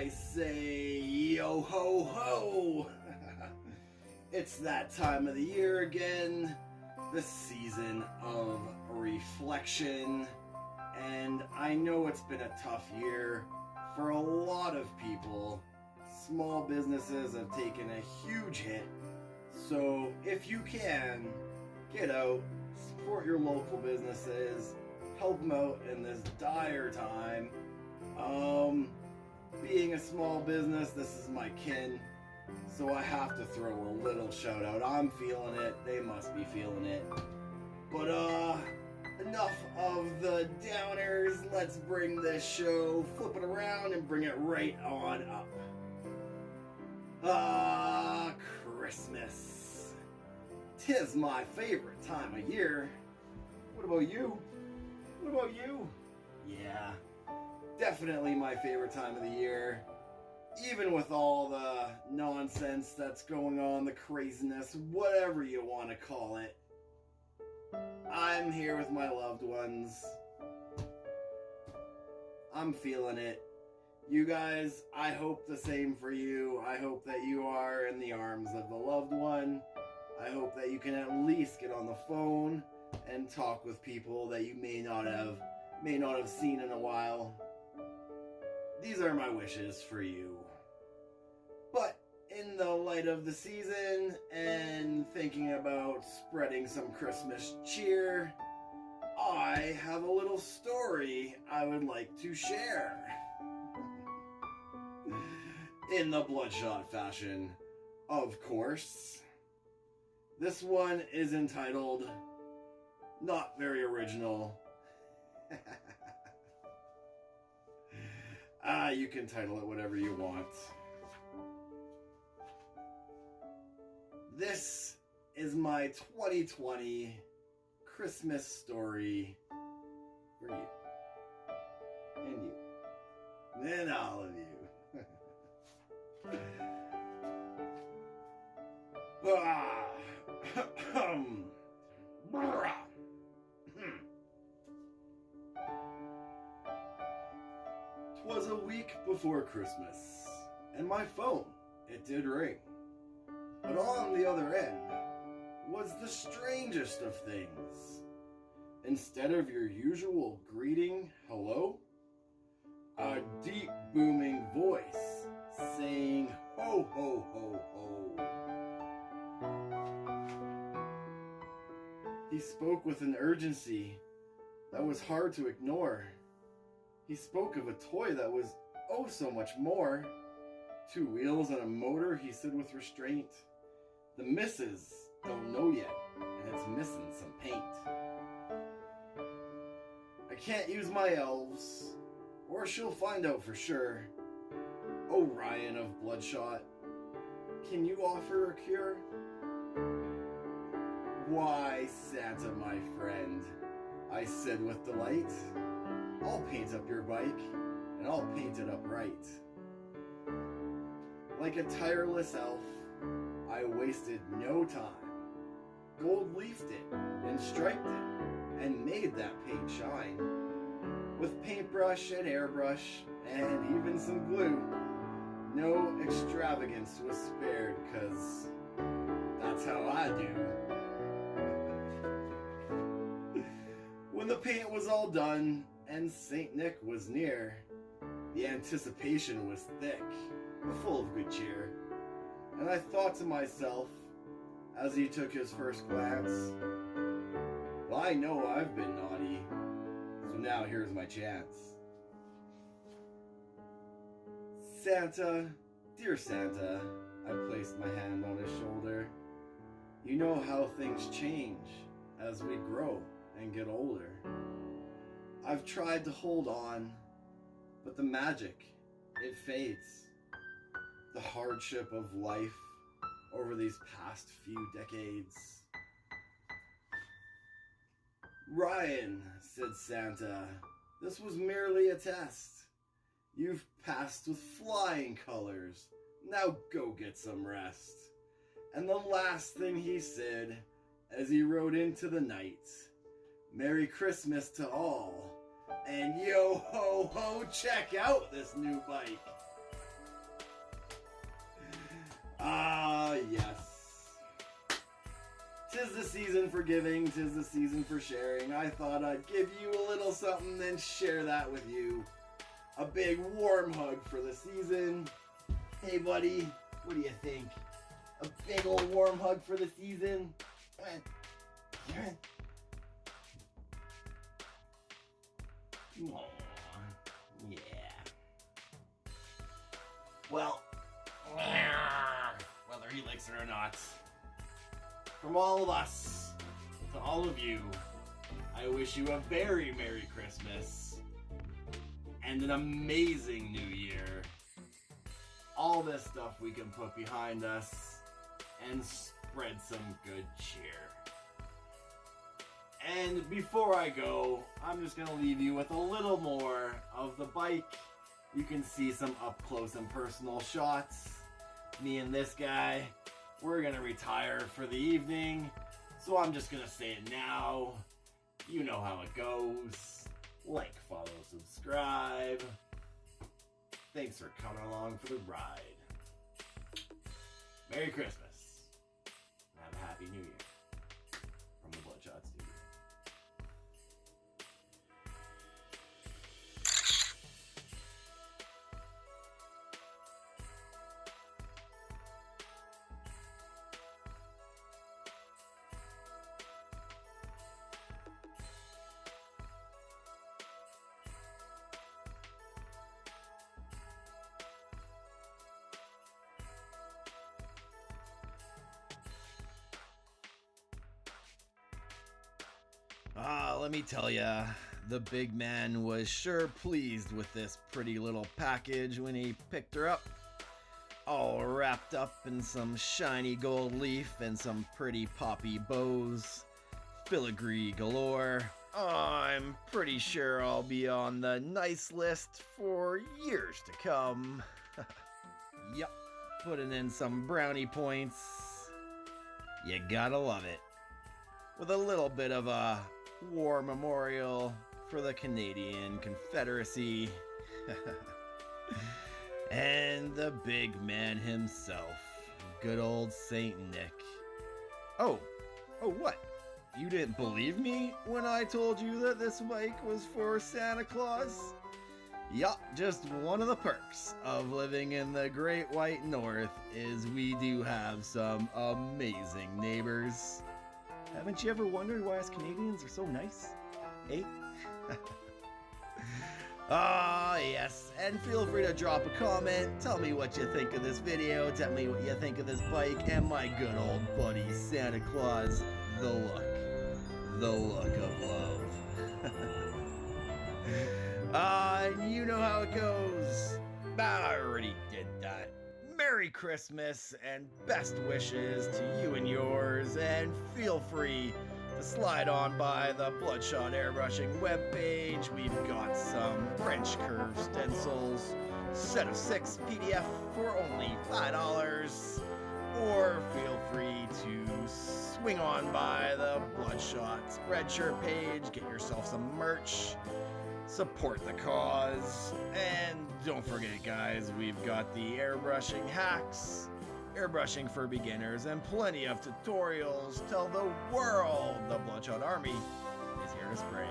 I say yo ho ho! It's that time of the year again, the season of reflection, and I know it's been a tough year for a lot of people. Small businesses have taken a huge hit, so if you can, get out, support your local businesses, help them out in this dire time. Being a small business, this is my kin, so I have to throw a little shout out. I'm feeling it, they must be feeling it. But enough of the downers, let's bring this show, flip it around and bring it right on up. Christmas. 'Tis my favorite time of year. What about you? What about you? Yeah, definitely my favorite time of the year. Even with all the nonsense that's going on, the craziness, whatever you want to call it. I'm here with my loved ones. I'm feeling it. You guys, I hope the same for you. I hope that you are in the arms of the loved one. I hope that you can at least get on the phone and talk with people that you may not have seen in a while. These are my wishes for you. But in the light of the season and thinking about spreading some Christmas cheer, I have a little story I would like to share. In the BloodShot fashion, of course. This one is entitled, not very original. You can title it whatever you want. This is my 2020 Christmas story for you. And you. And all of you. Twas a week before Christmas, and my phone, it did ring. But on the other end was the strangest of things. Instead of your usual greeting, hello, a deep booming voice saying ho ho ho ho. He spoke with an urgency that was hard to ignore. He spoke of a toy that was oh so much more. 2 wheels and a motor, he said with restraint. The missus don't know yet, and it's missing some paint. I can't use my elves, or she'll find out for sure. Oh, Ryan of BloodShot, can you offer a cure? Why, Santa, my friend, I said with delight, I'll paint up your bike, and I'll paint it up right. Like a tireless elf, I wasted no time. Gold leafed it, and striped it, and made that paint shine. With paintbrush and airbrush, and even some glue, no extravagance was spared, 'cause that's how I do. When the paint was all done, and St. Nick was near, the anticipation was thick, but full of good cheer. And I thought to myself, as he took his first glance, well, I know I've been naughty, so now here's my chance. Santa, dear Santa, I placed my hand on his shoulder. You know how things change as we grow and get older. I've tried to hold on, but the magic, it fades. The hardship of life over these past few decades. Ryan, said Santa, this was merely a test. You've passed with flying colors. Now go get some rest. And the last thing he said as he rode into the night, Merry Christmas to all, and yo ho ho, check out this new bike. Ah, yes. 'Tis the season for giving, 'tis the season for sharing. I thought I'd give you a little something and share that with you. A big warm hug for the season. Hey, buddy, what do you think? A big old warm hug for the season? Aww, yeah. Well, whether he likes it or not, from all of us to all of you, I wish you a very Merry Christmas and an amazing New Year. All this stuff we can put behind us and spread some good cheer. And before I go, I'm just gonna leave you with a little more of the bike. You can see some up close and personal shots. Me and this guy, we're gonna retire for the evening. So I'm just gonna say it now. You know how it goes. Like, follow, subscribe. Thanks for coming along for the ride. Merry Christmas. And have a Happy New Year. From the BloodShot Studio. Let me tell ya, the big man was sure pleased with this pretty little package when he picked her up. All wrapped up in some shiny gold leaf and some pretty poppy bows. Filigree galore. Oh, I'm pretty sure I'll be on the nice list for years to come. Yup, putting in some brownie points. You gotta love it. With a little bit of a war memorial for the Canadian Confederacy. And the big man himself, good old Saint Nick. Oh, what? You didn't believe me when I told you that this bike was for Santa Claus? Yup, just one of the perks of living in the Great White North is we do have some amazing neighbors. Haven't you ever wondered why us Canadians are so nice? Eh? Ah, yes, and feel free to drop a comment, tell me what you think of this video, tell me what you think of this bike, and my good old buddy Santa Claus, the look of love. And you know how it goes. I already did that. Merry Christmas and best wishes to you and yours, and feel free to slide on by the BloodShot Airbrushing webpage. We've got some French curve stencils, set of 6 PDF for only $5, or feel free to swing on by the BloodShot Spreadshirt page, get yourself some merch, support the cause, and don't forget, guys, we've got the airbrushing hacks, airbrushing for beginners, and plenty of tutorials. Tell the world the BloodShot Army is here to spray.